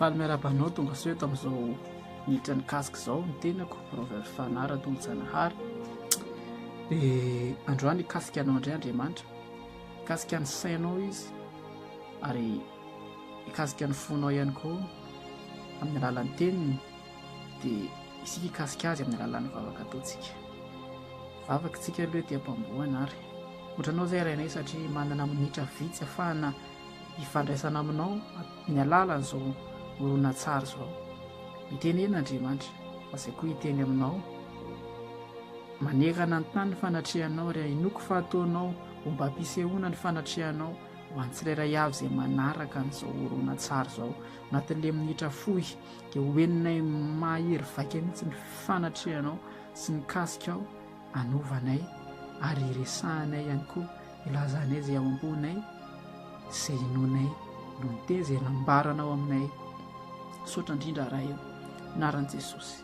faly miarabanao tonga sao tamin'izao niditra ny kasika izao ny tenako Robert Fanara Tongojanahary. Dia androany ikasika anao indray Andriamanitra, ikasika ny sainao izy ary ikasika ny fonao ihany koa amin'ny alalan'ny teniny, dia isika ikasika azy amin'ny alalan'ny vavaka ataontsika. Vavaka tsika aloha dia mpamboana ary otranao izay rainay satria manana minitra vitsy ahafahana hifandraisana aminao ny alalan'izao olona tsara izao. Mitenena Andriamanitra fa izay koa hiteny aminao manekana ny tany ny fanatrehanao ary inoko fahataonao ho mba hampisehoana ny fanatrehanao ho an'ny tsirairay avy izay manaraka an'izao olona tsara izao. Anatin'ilay minitra fohy dia hoeninay mahery vaika mihitsy ny fanatrehanao sy ny kasikao anovanay ary iresahanay ihany koa ilazanay izay ao ambonay izay inonay no niteny izay nambaranao aminay. Sotra indrindra raha eo anaran'i Jesosy,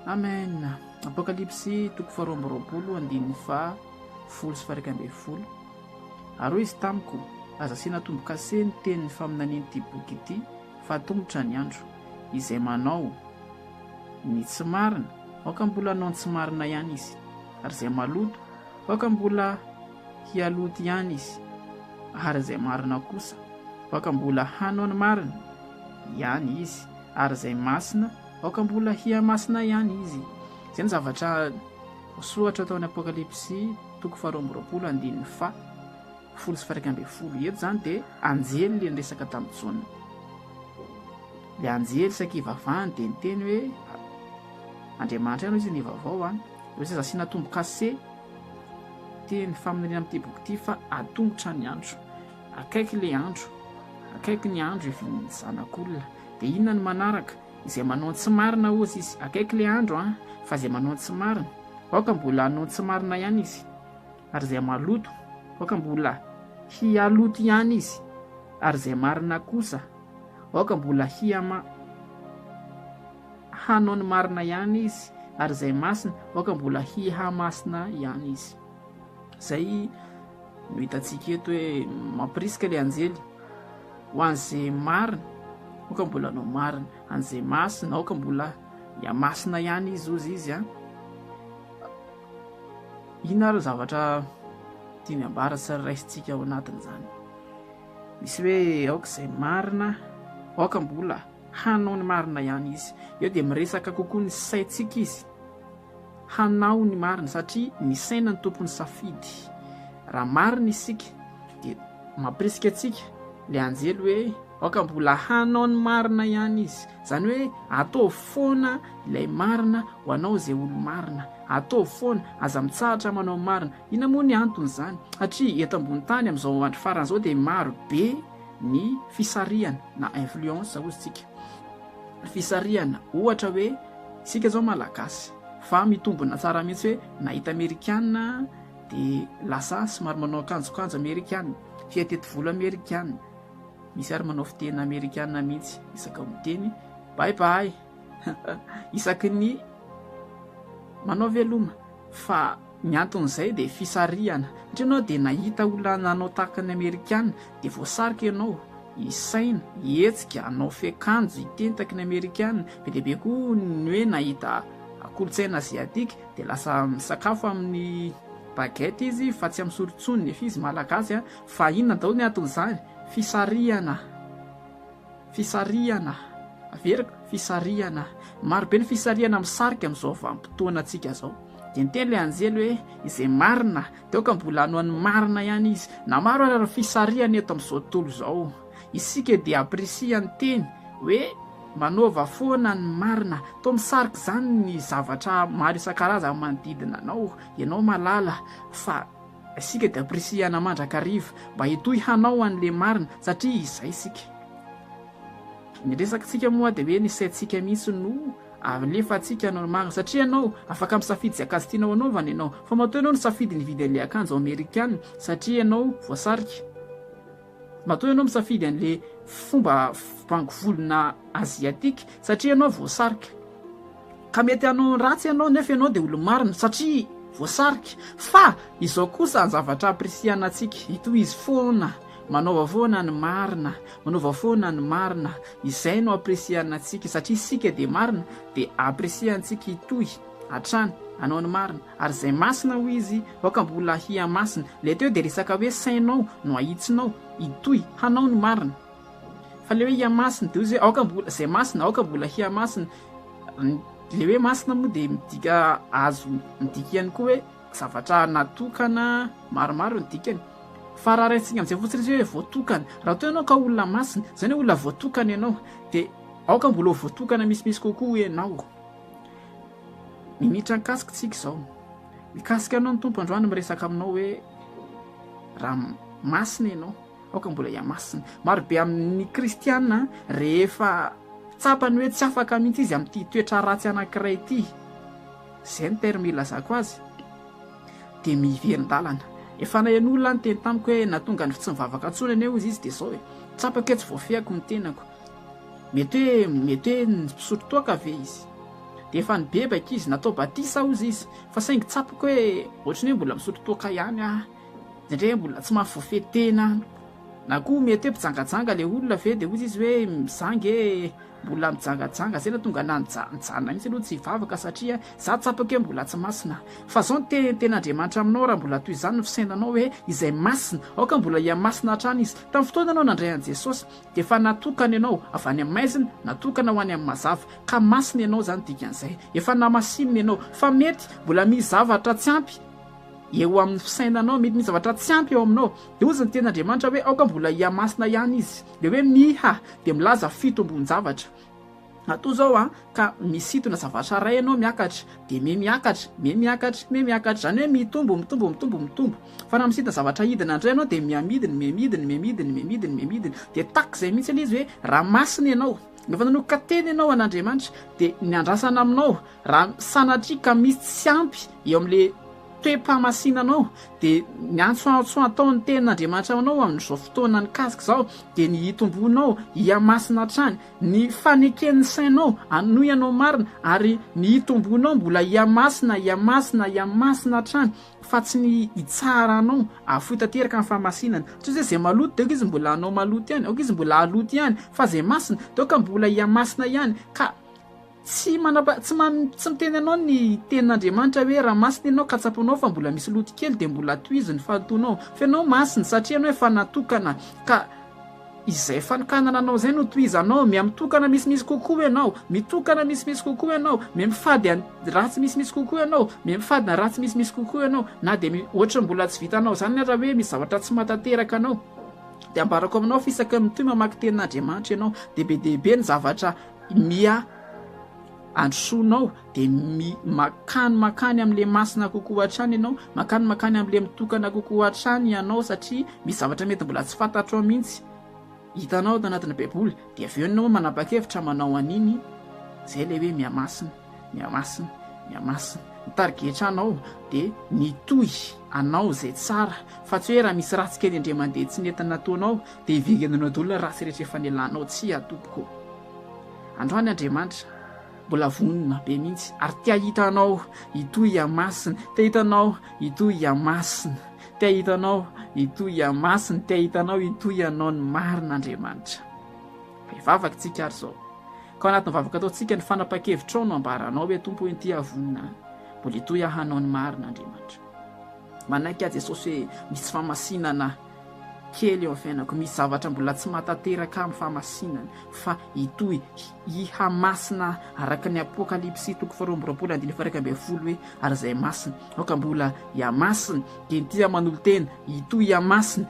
amen. Apokalipsy 2:20-10 ary izy tamiko aza asiana tombo-kase ny tenin'ny faminanian'ity boky ity fa tombotra ny andro izay manao ny tsy marina aoka mbola hanao ny tsy marina ihany izy, ary izay maloto aoka mbola hialoto ihany izy, ary izay marina kosa aoka mbola hanao ny marina ihany izy, ary izay masina aoka mbola hiamasina ihany izy. Izay ny zavatra soatra tao amin'ny Apokalipsy 2:20-10 eto zany dia anjely le niresaka tamin'ny Jona. Le anjely sakivavahany dia niteny hoe Andriamanitra ianao izy ny vavao any hoe tsy aza asiana tombo-kase teny faminaniana amin'ity boky ity fa atongotra ny andro, akaiky le andro, akaiky ny andro ivin'ny zanak'olona. Dia inona ny manaraka? Izay manao ny tsy marina ozy izy, akaiky le andro fa izay manao ny tsy marina aoka mbola hanao ny tsy marina ihany izy, ary izay maloto aoka mbola hialoto ihany izy, ary izay marina kosa aoka mbola hanao ny marina ihany izy, ary izay masina aoka mbola hihamasina ihany izy. Izay no hitantsika eto hoe mampirisika le anjely ho an'izay marina aoka mbola hanao marina, an'izay masina aoka mbola hiamasina ihany izy ozy izy Inona ary zavatra tiany ambara sy raisintsika ao anatin'izany? Misy hoe aoka izay marina aoka mbola hanao ny marina ihany izy. Eo dia miresaka kokoa ny saintsika izy, hanao ny marina satria ny saina ny tompony safidy. Raha marina isika dia mampirisika antsika le anjely hoe aoka mbola hanao ny marina ihany izy. Izany hoe atao foana ilay marina ho anao izay olo marina, atao foana aza mitsahatra manao marina. Ina moa ny anton'izany? Satria eto ambony tany amin'izao andro farany izao dia maro be ny fisarihana na influence ozintsika. Fisarihana ohatra hoe isika izao malagasy fa mitombona tsara mihitsy hoe nahita Amerikana dia lasa somary manao akanjokanjo Amerikana, fiatety volo Amerikana. Misy ary manao fiteny Amerikana mihitsy, isaka miteny bye bye isaky ny manao veloma. Fa ny anton'izay dia fisarihana. Satria ianao dia nahita olona nanao tahaka ny Amerikana dia voasarika ianao hisaina, hihetsika, hanao fiakanjo, hitentaky ny Amerikana. Be dia be koa ny hoe nahita kolotsaina aziatika dia lasa misakafo amin'ny bagety izy fa tsy amin'ny sorontsony nefa izy malagasy fa inona daholo ny anton'izany? Fisarihana, fisarihana, averiko fisarihana. Maro be ny fisarihana misarika amin'izao vanim-potoana antsika izao. Dia niteny ilay anjely hoe izay marina dia aoka mbola hanao ny marina ihany izy. Na maro ary fisarihana eto amin'izao tontolo izao. Isika dia apresia ny teny hoe manaova foana ny marina. Toa misarika izany ny zavatra maro isan-karazany manodidina anao, ianao malala, fa isika dia apresihana mandrakariva mba hitohy hanao an'le marina satria izay isika. Ny resakitsika moa dia hoe ny saintsika mihitsy no alefantsika hanao marina, satria ianao afaka misafidy izay akanjo tianao anaovana ianao, fa matoa ianao nisafidy ny vidy an'ilay akanjo Amerikana satria ianao voasarika. Matoa ianao misafidy an'ilay fomba bangovolona aziatika satria ianao voasarika. Ka mety hanao ratsy ianao nefa ianao dia olo marina satria voasarika. Fa izao kosa ny zavatra apresihana antsika, ito izy foana manova foana ny marina, manova foana ny marina. Izay no apresianantsika satria isika dia marina dia apresiantsika itoy hatrany anao ny marina ary izay masina ho izy aoka mbola hia masina. Le teo dia resaka hoe sainao no ahitsinao itoy hanao ny marina fa le hoe hia masina dia izy hoe aoka mbola izay masina aoka mbola hia masina. Le hoe masina moa dia midika azo midika ihany koa hoe zavatra natokana maromaro ny dikany fa raha raintsika amin'izay fotsiny hoe voatokana. Raha toa ianao ka olona masina izany hoe olona voatokana ianao dia aoka mbola ho voatokana misimisy kokoa ianao. Minitra nikasika tsika izao, mikasika ianao ny tompo androany miresaka aminao hoe raha masina ianao aoka mbola iamasina. Marobe amin'ny kristiana rehefa tsapany hoe tsy afaka mihitsy izy amin'ity toetra ratsy anankiray ity, izay ny terme ilazako azy, dia miverin-dalana. Efa nahen'olona ny teny tamiko hoe natonga ny tsy mivavaka antsony anie izy dia izao hoe tsapako hoe tsy voafehako ny tenako, mety hoe nisotro toaka ve izy, dia efa nibebaka izy natao batisa ozy izy fa saingy tsapako hoe ohatrany hoe mbola misotro toaka ihany indray mbola tsy mahafoafehy tena, na koa mety hoe mpijangajanga le olona ve dia ozy izy hoe mizangy mbola mijangajanga zay natonga na nijanona mihitsy aloha tsy hivavaka satria za tsapako hoe mbola tsy masina. Fa zao ny ten'Andriamanitra aminao raha mbola toy izany no fisainanao hoe izay masina aoka mbola iamasina hatrany izy. Tamin'ny fotoana anao nandray an'i Jesosy dia efa natokana ianao avy any amin'ny maizina, natokana ho any amin'ny mazava ka masina ianao zany dikan'izay, efa namasinina ianao. Fa mety mbola misy zavatra tsy ampy eo amin'ny fisainanao, mety misy zavatra tsy ampy eo aminao dia ozy ny ten'Andriamanitra hoe aoka mbola iamasina ihany izy. Dia hoe miha dia milaza 7 ambon-javatra atao zao ka misitona zavatra ray ianao miakatra dia miakatra zany hoe mitombo. Fa na misitona zavatra hidina indray ianao dia miamidina dia tak izay mihitsy izy hoe raha masina ianao. Rehefa nanoka teny ianao an'Andriamanitra dia ny andrasana aminao raha sanatria ka misy tsy ampy eo amin'le toe-pamasinanao dia ny antso ataon'ny tenin'Andriamanitra aminao amin'izao fotoana nikasika izao dia ny hitombonao iamasina hatrany, ny faneken'ny sainao anoy ianao marina ary ny hitombonao mbola iamasina hatrany fa tsy ny hitsaranao afoy tanteraka amin'ny famasinana. Tsy hoe izay maloto dia izy mbola anao maloto ihany, aoka izy mbola aloto ihany, fa izay masina dia aoka mbola iamasina ihany. Ka tsy miteny anao ny tenin'Andriamanitra hoe raha masina ianao ka tsapanao fa mbola misy loto kely dia mbola tohizo ny fahatoanao fa ianao masina satria ianao efa natokana. Ka izay fanokanana anao izay no tohizanao, mitokana misimisy kokoa ianao, mitokana misimisy kokoa ianao, mifady ratsy misimisy kokoa ianao, mifady na ratsy misimisy kokoa ianao, na dia ohatra mbola tsy vitanao izany raha hoe misy zavatra tsy matateraka anao dia ambarako aminao fisaka mitoy mamaky tenin'Andriamanitra ianao dia be dehibe ny zavatra androsonao dia makany amin'ile masina kokoa hatrany ianao, makany amin'ile mitokana kokoa hatrany ianao satria misy zavatra mety mbola tsy fantatro mihitsy hitanao tao anatin'ny baiboly dia avy eo ianao manapa-kevitra manao an'iny izay le hoe miamasina mitarigetra anao dia nitohy anao izay tsara fa tsy hoe raha misy ratsy kely indray mandeha tsy nentina nataonao dia hivigananao daholo ratsy rehetra efa nialanao tsy atopoko. Androany Andriamanitra mbola vonona be mihitsy ary tia hitanao itoy iamasina, tia hitanao itoy iamasina, tia hitanao itoy iamasina, tia hitanao itoy ianao ny marina Andriamanitra. Hivavaka tsika ary zao ka anatin'ny vavaka ataontsika ny fanapa-kevitrao no ambaranao hoe tompo hoe tia vonona mbola itoy ahanao ny marina Andriamanitra. Manaiky azy Jesosy hoe misy famasinana kely eo amin'ny fiainako, misy zavatra mbola tsy matateraka amin'ny famasinana fa itoy ihamasina araka ny Apokalipsy 2:20 hoe ary izay masina aoka mbola iamasina dia nity manolo tena itoy iamasina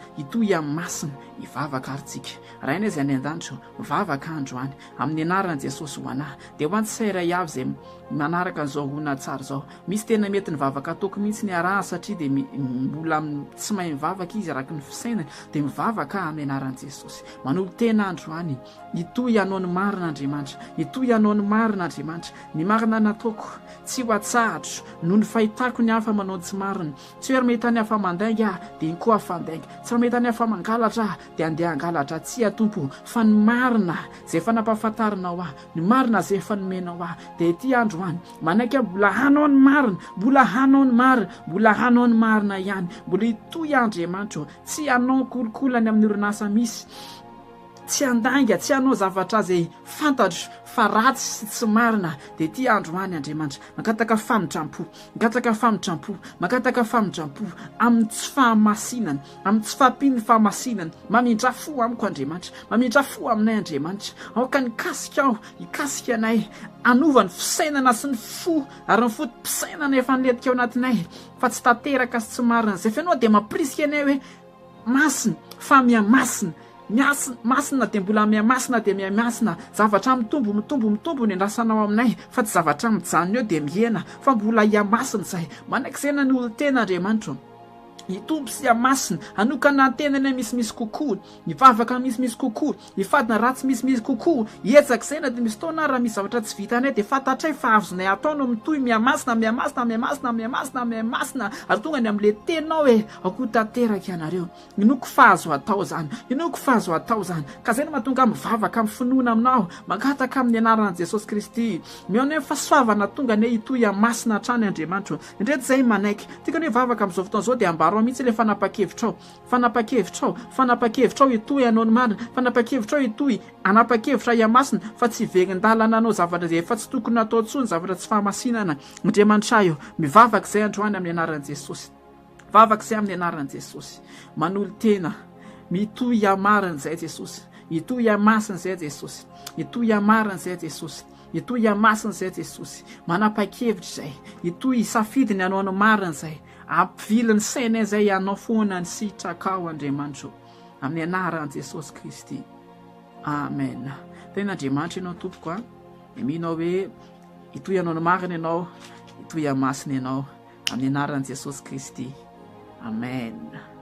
hivavaka ary tsika. Raha ina izay any an-danitra mivavaka androany amin'ny anaran'i Jesosy ho anahy dia ho an'ny sairay avy izay manaraka an'izao hona tsara izao. Misy tena mety nivavaka ataoko mihitsy ny araha satria dia mbola tsy mahay mivavaka izy araka ny fisainany dia mivavaka amin'ny anaran'i Jesosy manolo tena androany itoy ianao ny marina Andriamanitra, itoy ianao ny marina Andriamanitra. Ny marina nataoko tsy ho atsahatra noho ny fahitako ny hafa manao tsy marina. Tsy hoe mahita ny hafa mandainga dia iny koa hafandainga, tsy mahita ny hafa mangalatra dia andeha hangalatra tsy atompo, fa ny marina izay efa nampahafantarinao aho, ny marina izay efa nomenao aho dia ity androany manaiky mbola hanao ny marina, mbola hanao ny marina ihany, mbola itoy Andriamanitra tsy hanaoko kolokoloany amin'ny orinasa misy tsy andanga tsy hanao zavatra zay fantatro fa ratsy sy tsy marina dia ty androany Andriamanitra makataka famindrampo makataka famindrampo amin'ny tsy fahamasinana amin'ny tsy fahampiny fahamasinana mamindra fo amiko Andriamanitra mamindra fo aminay Andriamanitra aoka nikasika aho hikasika anay anova ny fisainana sy ny fo ary ny fotom-pisainana efa niletika ao anatinay fa tsy tanteraka sy tsy marina zay fianao dia mampirisika anay hoe masina fa mihamasina masina dia mbola mihamasina dia mihamasina zavatra mitombo ny andrasanao aminay fa tsy zavatra mijanona eo dia mihena fa mbola hihamasina zahay manaiky izay na ny olon-tena Andriamanitra hitombo sy hamasina hanokana tenany misimisy kokoa hivavaka misimisy kokoa hifadina ratsy misimisy kokoa hietsaka izay na dia misy taona raha misy zavatra tsy vitanay dia fantatray fa avozonay atao no mitohy mihamasina ary tonga ny amin'ilay tenao hoe akoho tanteraka ianareo inoko fahazo atao zany ka izay no mahatonga mivavaka amin'ny finoana aminao mangataka amin'ny anaran'i Jesosy Kristy mihaona hoe fahasoavana tonga ny hitohy hamasina hatrany Andriamanitra indreto izay manaiky tika ny vavaka amin'izao fotoana izao dia ambaro mihitsy ilay fanapakevitra hitohy anao ny marina fanapakevitra hitohy anapakevitra hihamasina fa tsy verin-dalana anao zavatra zay efa tsy tokony atao intsony zavatra tsy fahamasinana Andriamanitra io mivavaka izay androany amin'ny anaran'i Jesosy vavaka izay amin'ny anaran'i Jesosy manolo tena mitohy hamarina izay Jesosy hitohy hamasina izay Jesosy hitohy hamarina izay Jesosy hitohy hamasina izay Jesosy manapa-kevitra izay hitohy hisafidiny anao ny marina izay ampivily ny saina izay anao foana ny sitrakao Andriamanitra amin'ny anaran'i Jesosy Kristy amen. Tena Andriamanitra ianao tompoko a minao hoe hitohy anao ny marina ianao hitohy hamasina ianao amin'ny anaran'i Jesosy Kristy amen.